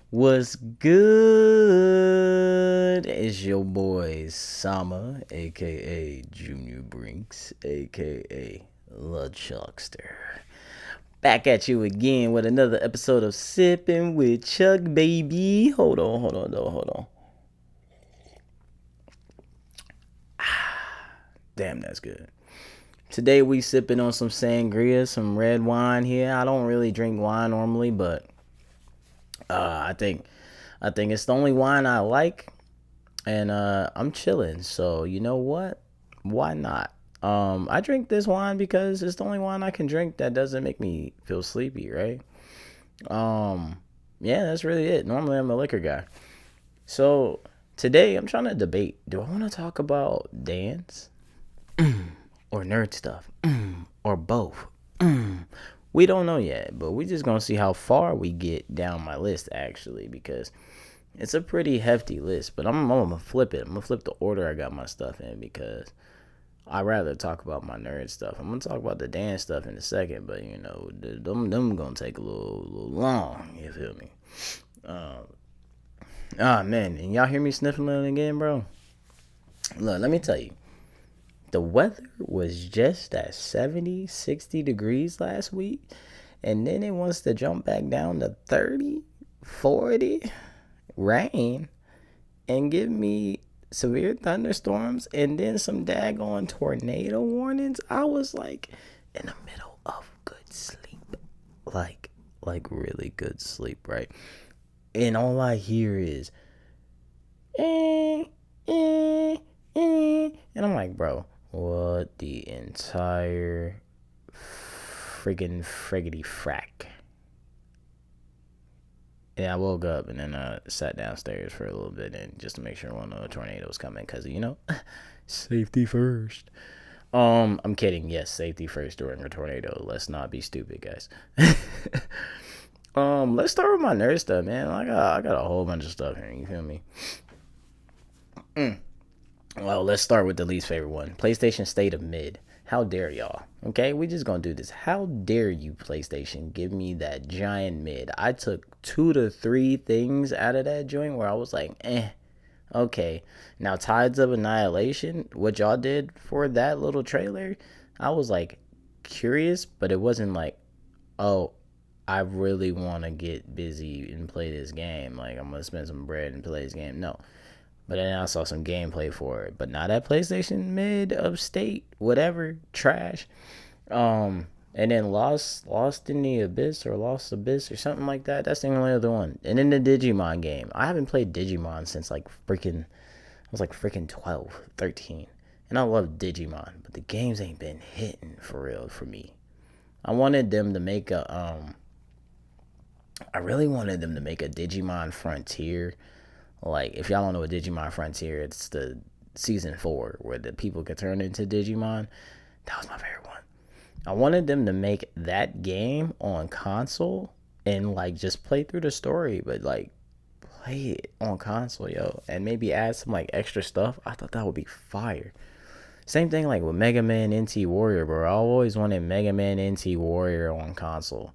What's good? It's your boy Sama, aka Junior Brinks, aka La Chuckster. Back at you again with another episode of Sippin' with Chuck, baby. Hold on. Damn, that's good. Today we sipping on some sangria, some red wine here. I don't really drink wine normally, but I think it's the only wine I like, and I'm chilling. So you know what? Why not? I drink this wine because it's the only wine I can drink that doesn't make me feel sleepy, right? Um, yeah, that's really it. Normally I'm a liquor guy. So today I'm trying to debate: do I want to talk about dance or nerd stuff, or both? We don't know yet, but we just gonna see how far we get down my list actually, because it's a pretty hefty list. But I'm gonna flip it. I'm gonna flip the order I got my stuff in because I'd rather talk about my nerd stuff. I'm gonna talk about the dance stuff in a second, but you know, them gonna take a little long. You feel me? Um, man, and y'all hear me sniffling again, bro? Look, let me tell you, the weather was just at 70, 60 degrees last week, and then it wants to jump back down to 30, 40, rain, and give me severe thunderstorms and then some daggone tornado warnings. I was like in the middle of good sleep. Like really good sleep, right? And all I hear is eh, eh, and I'm like, bro, what the entire friggin' friggity frack? And I woke up and then I sat downstairs for a little bit and just to make sure one of the tornadoes coming, because you know, safety first. I'm kidding. Yes, safety first during a tornado. Let's not be stupid, guys. Let's start with my nerd stuff, man. I got a whole bunch of stuff here. You feel me? Well, let's start with the least favorite one. PlayStation State of Mid. How dare y'all? Okay, we just gonna do this. How dare you, PlayStation, give me that giant mid? I took 2 to 3 things out of that joint where I was like, okay. Now, Tides of Annihilation, what y'all did for that little trailer, I was like curious, but it wasn't like, oh, I really want to get busy and play this game. Like, I'm gonna spend some bread and play this game. No, but then I saw some gameplay for it, but not at PlayStation Mid Upstate, whatever, trash. And then Lost in the Abyss or Lost Abyss or something like that. That's the only other one. And then the Digimon game. I haven't played Digimon since like freaking, I was like freaking 12, 13. And I love Digimon, but the games ain't been hitting for real for me. I wanted them to make a I really wanted them to make a Digimon Frontier. Like, if y'all don't know what Digimon Frontier, it's the season 4 where the people could turn into Digimon. That was my favorite one. I wanted them to make that game on console and like just play through the story, but like play it on console, yo, and maybe add some like extra stuff. I thought that would be fire. Same thing like with Mega Man NT Warrior, bro. I always wanted Mega Man NT Warrior on console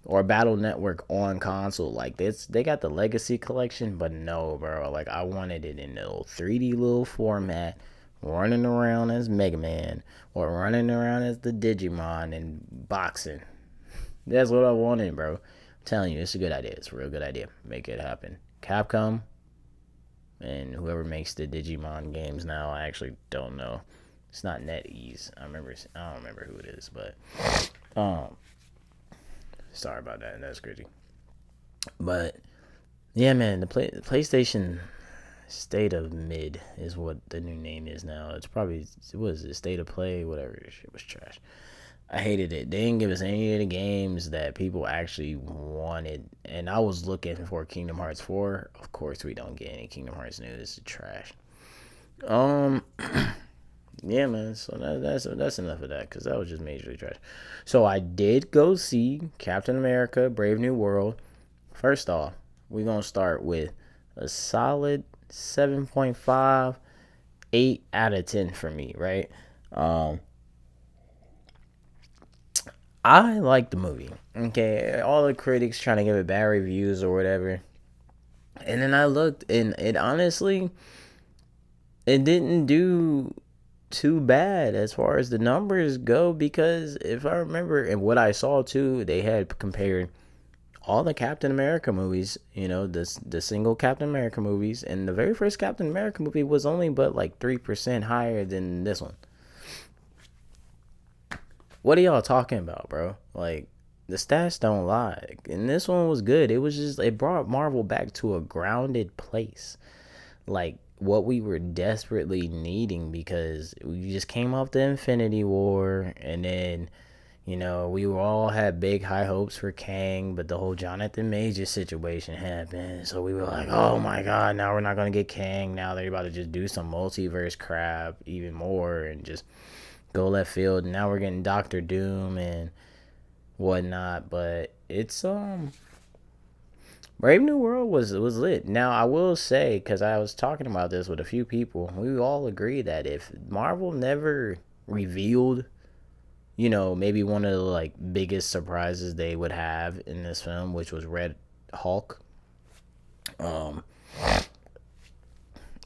or Battle Network on console. Like this, they got the Legacy Collection, but no, bro. Like I wanted it in a little 3D little format, running around as Mega Man or running around as the Digimon and boxing. That's what I wanted, bro. I'm telling you, it's a good idea. It's a real good idea. Make it happen. Capcom and whoever makes the Digimon games now, I actually don't know. It's not NetEase. I don't remember who it is, but um, sorry about that. That's crazy. But yeah, man, the PlayStation State of Mid is what the new name is now. It's probably, what is it, State of Play, whatever. This shit was trash. I hated it. They didn't give us any of the games that people actually wanted, and I was looking for Kingdom Hearts 4. Of course, we don't get any Kingdom Hearts news. It's trash. Um, yeah, man. So that's enough of that because that was just majorly trash. So I did go see Captain America: Brave New World. First off, we're gonna start with a solid 7.5, 8 out of 10 for me, right? Um, I like the movie. Okay, all the critics trying to give it bad reviews or whatever. And then I looked, and it honestly, it didn't do too bad as far as the numbers go, because if I remember, and what I saw too, they had compared all the Captain America movies, the single Captain America movies, and the very first Captain America movie was only but like 3% higher than this one. What are y'all talking about, bro? Like, the stats don't lie. And this one was good. It was just, it brought Marvel back to a grounded place. Like, what we were desperately needing, because we just came off the Infinity War, and then, we all had big high hopes for Kang, but the whole Jonathan Majors situation happened. So we were like, oh my god, now we're not going to get Kang. Now they're about to just do some multiverse crap even more and just go left field. And now we're getting Doctor Doom and whatnot. But it's Brave New World was lit. Now I will say, because I was talking about this with a few people, we all agree that if Marvel never revealed, maybe one of the like biggest surprises they would have in this film, which was Red Hulk. Um,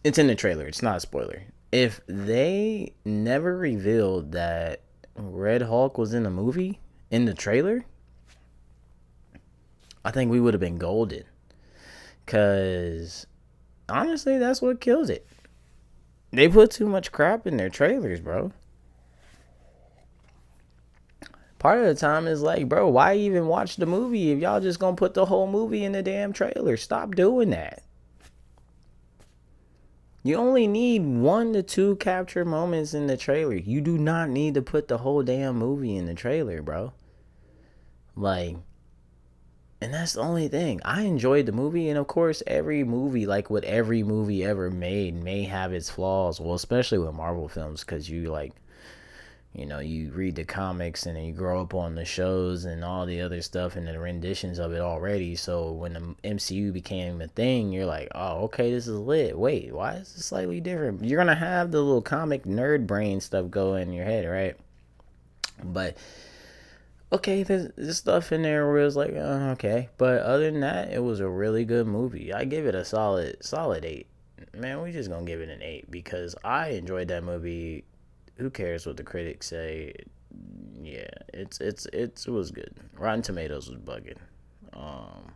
it's in the trailer. It's not a spoiler. If they never revealed that Red Hulk was in the movie, in the trailer, I think we would have been golden. Cause honestly, that's what kills it. They put too much crap in their trailers, bro. Part of the time is like, bro, why even watch the movie if y'all just gonna put the whole movie in the damn trailer? Stop doing that. You only need 1 to 2 capture moments in the trailer. You do not need to put the whole damn movie in the trailer, bro. Like, and that's the only thing. I enjoyed the movie, and of course, every movie, like what every movie ever made, may have its flaws. Well, especially with Marvel films, because you read the comics and then you grow up on the shows and all the other stuff and the renditions of it already. So when the MCU became a thing, you're like, oh, okay, this is lit. Wait, why is this slightly different? You're gonna have the little comic nerd brain stuff go in your head, right? But okay, there's stuff in there where it's like, okay. But other than that, it was a really good movie. I give it a solid 8. Man, we just gonna give it an 8 because I enjoyed that movie. Who cares what the critics say? Yeah, it was good. Rotten Tomatoes was bugging. Um,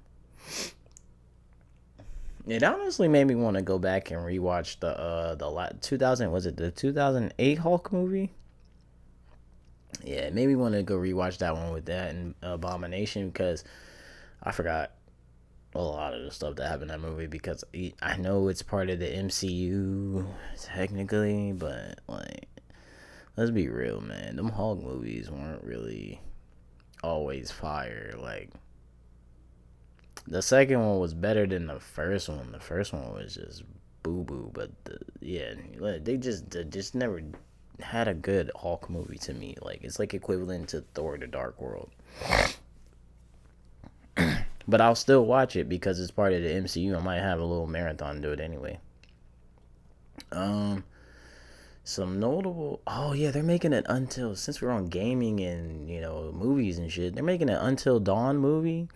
it honestly made me want to go back and rewatch the 2000, was it the 2008 Hulk movie? Yeah, it made me want to go rewatch that one with that and Abomination, because I forgot a lot of the stuff that happened in that movie, because I know it's part of the MCU technically, but like, let's be real, man. Them Hulk movies weren't really always fire. Like, the second one was better than the first one. The first one was just boo boo, but they just never had a good Hulk movie to me. Like, it's like equivalent to Thor: The Dark World. But I'll still watch it because it's part of the MCU. I might have a little marathon do it anyway. Um, some notable. Oh yeah, they're making it until, since we're on gaming and movies and shit. They're making an Until Dawn movie.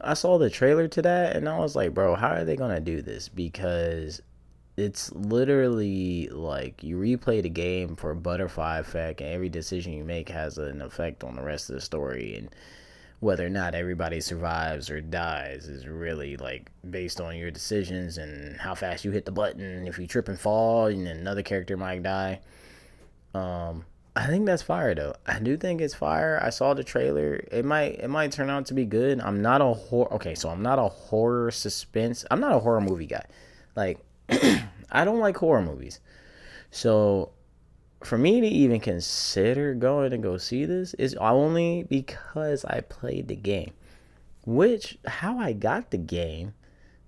I saw the trailer to that and I was like, bro, how are they gonna do this? Because it's literally like you replay the game for butterfly effect, and every decision you make has an effect on the rest of the story, and whether or not everybody survives or dies is really like based on your decisions and how fast you hit the button. If you trip and fall, and another character might die. I think that's fire though. I do think it's fire. I saw the trailer. It might turn out to be good. I'm not a horror. Okay, so I'm not a horror suspense. I'm not a horror movie guy. Like, I don't like horror movies. So for me to even consider going to go see this is only because I played the game. Which, how I got the game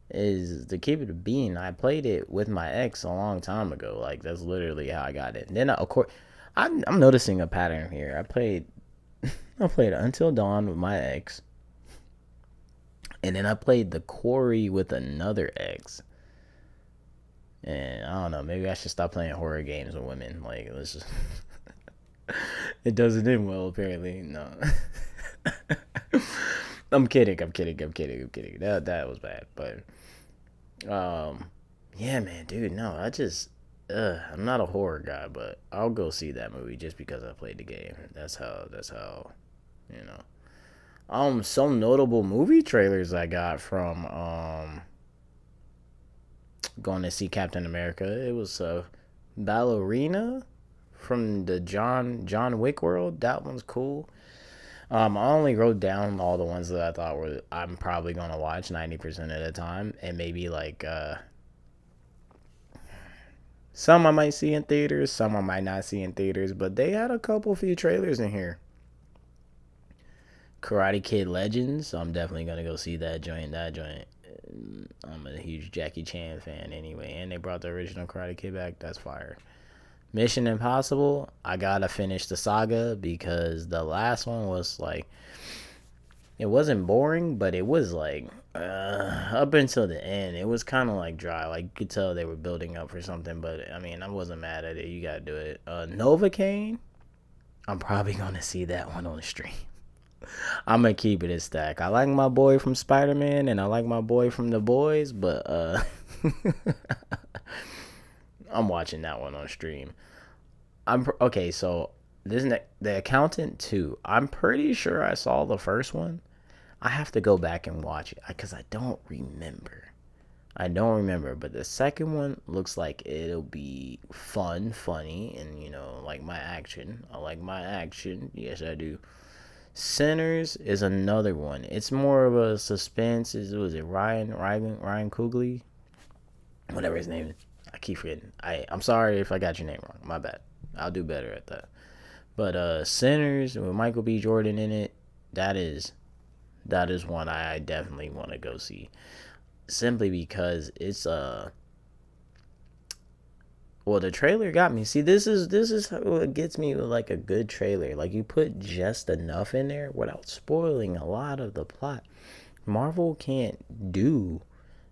is, to keep it a bean, I played it with my ex a long time ago. Like, that's literally how I got it. And then of course, I'm noticing a pattern here. I played Until Dawn with my ex, and then I played the Quarry with another ex. And I don't know, maybe I should stop playing horror games with women. Like, let's just It doesn't end well, apparently. No. I'm kidding. I'm kidding. I'm kidding. I'm kidding. That was bad, but um, yeah, man, dude. No, I'm not a horror guy, but I'll go see that movie just because I played the game. That's how. You know. Some notable movie trailers I got from going to see Captain America. It was Ballerina from the John Wick world. That one's cool. I only wrote down all the ones that I thought were I'm probably gonna watch 90% of the time, and maybe like some I might see in theaters, some I might not see in theaters. But they had a few trailers in here. Karate Kid Legends. So I'm definitely gonna go see that joint. I'm a huge Jackie Chan fan anyway, and they brought the original Karate Kid back. That's fire. Mission Impossible. I gotta finish the saga because the last one was like it wasn't boring, but it was like up until the end, it was kind of like dry. Like you could tell they were building up for something, but I mean, I wasn't mad at it. You gotta do it. Novocaine. I'm probably gonna see that one on the stream. I'm gonna keep it a stack. I like my boy from Spider Man, and I like my boy from The Boys, but I'm watching that one on stream. Okay. So the Accountant 2. I'm pretty sure I saw the first one. I have to go back and watch it because I don't remember. I don't remember, but the second one looks like it'll be fun, funny, and like my action. I like my action. Yes, I do. Sinners is another one. It's more of a suspense. Was it Ryan Coogler? Whatever his name is. I keep forgetting. I'm sorry if I got your name wrong. My bad. I'll do better at that. But Sinners with Michael B. Jordan in it, that is one I definitely want to go see. Simply because it's well, the trailer got me. See, this is what gets me with like a good trailer. Like you put just enough in there without spoiling a lot of the plot. Marvel can't do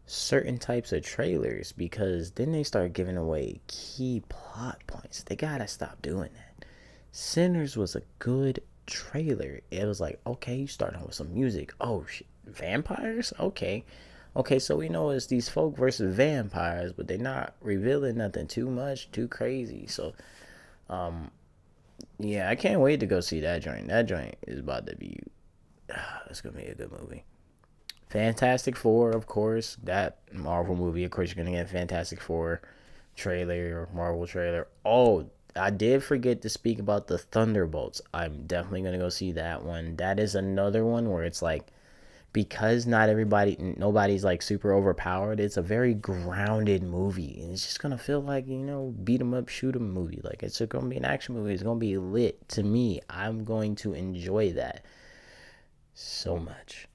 certain types of trailers because then they start giving away key plot points. They gotta stop doing that. Sinners was a good trailer. It was like, okay, you start with some music. Oh shit, vampires? Okay, so we know it's these folk versus vampires, but they're not revealing nothing too much, too crazy. So, yeah, I can't wait to go see that joint. That joint is about to be, it's gonna be a good movie. Fantastic Four, of course, that Marvel movie. Of course, you're gonna get Fantastic Four trailer or Marvel trailer. Oh, I did forget to speak about the Thunderbolts. I'm definitely gonna go see that one. That is another one where it's like because nobody's like super overpowered. It's a very grounded movie, and it's just gonna feel like beat 'em up, shoot 'em movie. Like it's gonna be an action movie. It's gonna be lit to me. I'm going to enjoy that so much.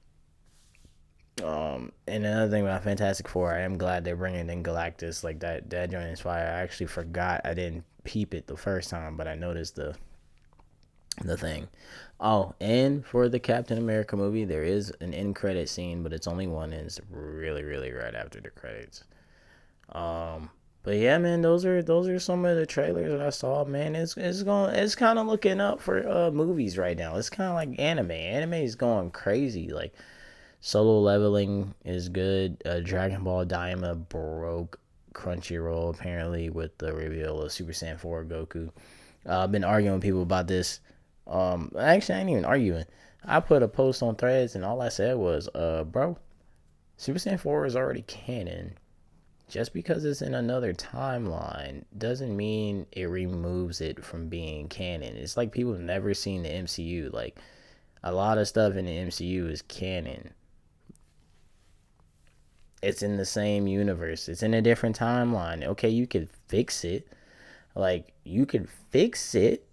And another thing about Fantastic Four, I am glad they're bringing in Galactus. Like that joint is fire. I actually forgot. I didn't peep it the first time, but I noticed the thing. Oh, and for the Captain America movie, there is an end credit scene, but it's only one, and it's really, really right after the credits. But yeah, man, those are some of the trailers that I saw. Man, it's kind of looking up for movies right now. It's kind of like anime. Anime is going crazy. Like Solo Leveling is good. Dragon Ball Daima broke Crunchyroll apparently with the reveal of Super Saiyan 4 Goku. I've been arguing with people about this. Actually, I ain't even arguing. I put a post on Threads, and all I said was, bro, Super Saiyan 4 is already canon. Just because it's in another timeline doesn't mean it removes it from being canon. It's like people have never seen the MCU. Like, a lot of stuff in the MCU is canon. It's in the same universe. It's in a different timeline. Okay, you could fix it. Like, you could fix it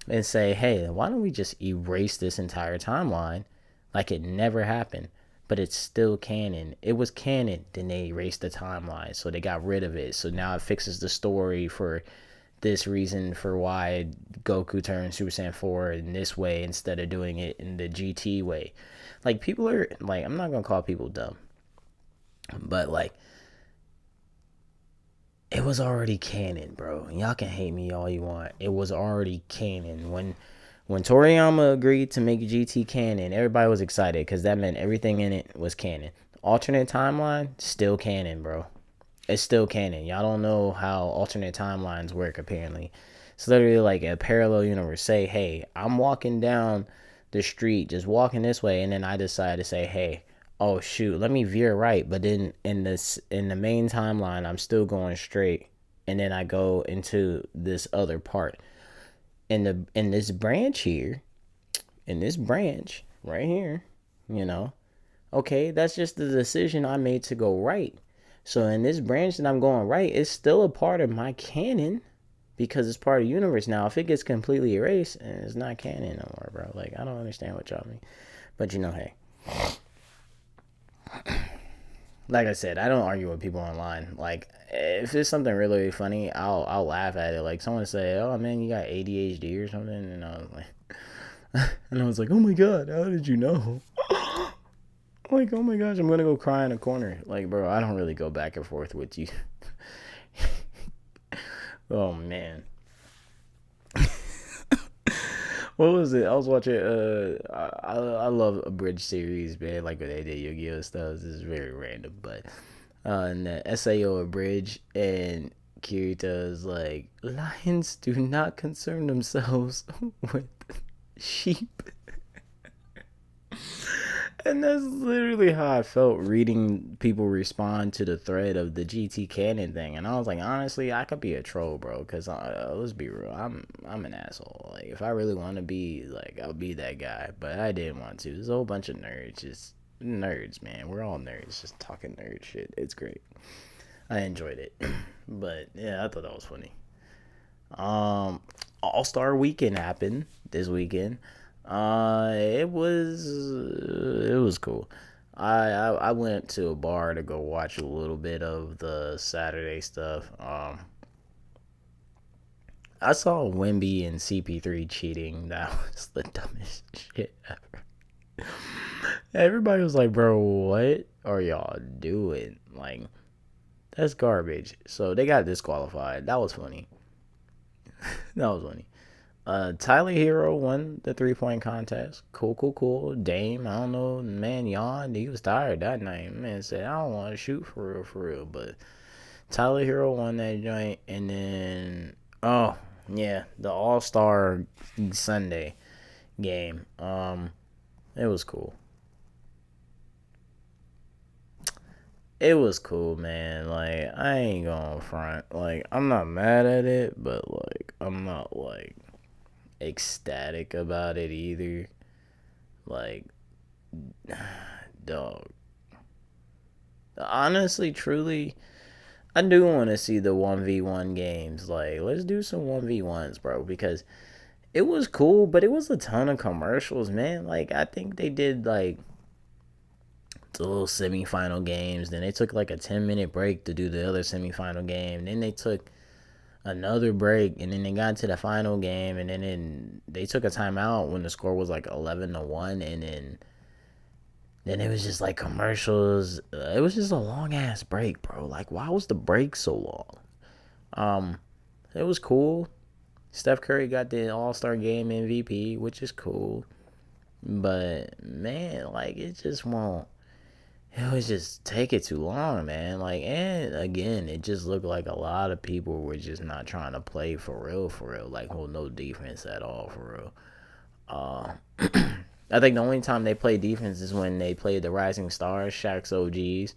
and say, hey, why don't we just erase this entire timeline like it never happened? But it's still canon. It was canon, then they erased the timeline, so they got rid of it. So now it fixes the story for this reason for why Goku turned Super Saiyan 4 in this way instead of doing it in the GT way. Like, people are, like, I'm not going to call people dumb, but, like, it was already canon, bro. Y'all can hate me all you want. It was already canon. When Toriyama agreed to make GT canon, everybody was excited because that meant everything in it was canon. Alternate timeline, still canon, bro. It's still canon. Y'all don't know how alternate timelines work, apparently. It's literally like a parallel universe. Say, hey, I'm walking down the street, just walking this way, and then I decide to say, hey, oh shoot, let me veer right. But then in the main timeline, I'm still going straight, and then I go into this other part. In this branch here, in this branch right here, you know, okay, that's just the decision I made to go right. So in this branch that I'm going right, it's still a part of my canon because it's part of the universe. Now, if it gets completely erased, it's not canon no more, bro. Like, I don't understand what y'all mean. But, you know, hey. Like I said, I don't argue with people online. Like, if it's something really funny, I'll laugh at it. Like, someone say, oh, man, you got ADHD or something. And I was like, oh, my God, how did you know? Like, oh my gosh, I'm gonna go cry in a corner. Like, bro, I don't really go back and forth with you. Oh man. What was it? I was watching I love a bridge series, man, like when they did Yu-Gi-Oh stuff. This is very random, but in the SAO a bridge, and Kirita is like, lions do not concern themselves with sheep. And that's literally how I felt reading people respond to the thread of the GT canon thing. And I was like, honestly, I could be a troll, bro. Because let's be real, I'm an asshole. Like, if I really want to be, like, I'll be that guy. But I didn't want to. There's a whole bunch of nerds, just nerds, man. We're all nerds, just talking nerd shit. It's great. I enjoyed it. But yeah, I thought that was funny. All-Star Weekend happened this weekend. It was cool. I went to a bar to go watch a little bit of the Saturday stuff. I saw Wemby and CP3 cheating. That was the dumbest shit ever. Everybody was like, "Bro, what are y'all doing? Like, that's garbage." So they got disqualified. That was funny. That was funny. Tyler Hero won the 3-point contest. Cool. Dame, I don't know, man, yawned. He was tired that night. Man said, I don't want to shoot for real. But Tyler Hero won that joint. And then, oh, yeah, the All-Star Sunday game. It was cool. It was cool, man. Like, I ain't gonna front. Like, I'm not mad at it, but, like, I'm not, like, ecstatic about it either. Like, dog. Honestly, truly, I do want to see the 1v1 games. Like, let's do some 1v1s, bro, because it was cool, but it was a ton of commercials, man. Like, I think they did, like, the little semifinal games. Then they took, like, a 10-minute break to do the other semifinal game. Then they took another break, and then they got to the final game, and then they took a timeout when the score was like 11-1, and then it was just like commercials. It was just a long ass break, bro. Like, why was the break so long? It was cool. Steph Curry got the All-Star Game MVP, which is cool, but man, like, it just won't. It was just take it too long, man. Like, and again, it just looked like a lot of people were just not trying to play for real. Like, well, no defense at all, for real. I think the only time they play defense is when they played the Rising Stars, Shaq's OGs,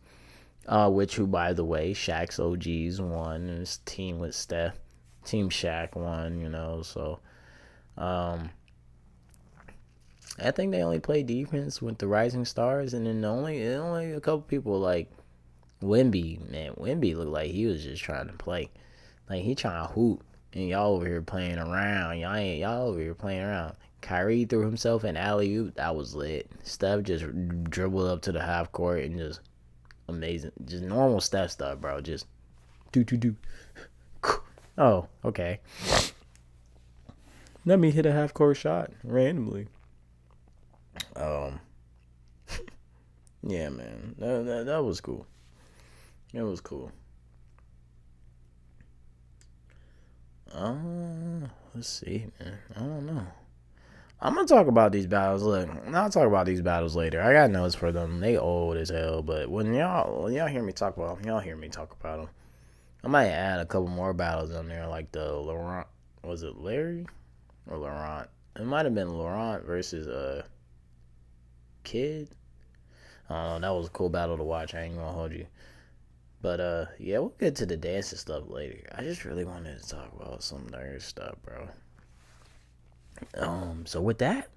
who, by the way, Shaq's OGs won. His team with Steph, Team Shaq won, so, I think they only play defense with the Rising Stars, and then only a couple people like Wemby. Man, Wemby looked like he was just trying to play, like he trying to hoop, and y'all over here playing around. Y'all over here playing around. Kyrie threw himself an alley oop. That was lit. Steph just dribbled up to the half court and just amazing, just normal Steph stuff, bro. Just do. Oh, okay. Let me hit a half court shot randomly. Yeah, man, that was cool. It was cool. Let's see, man. I don't know. I'm gonna talk about these battles. Look, I'll talk about these battles later. I got notes for them. They old as hell, but when y'all hear me talk about them, y'all hear me talk about them. I might add a couple more battles on there, like the Laurent. Was it Larry or Laurent? It might have been Laurent versus Kid. I don't know. That was a cool battle to watch. I ain't gonna hold you. But yeah, we'll get to the dancing stuff later. I just really wanted to talk about some nerd stuff, bro. So with that,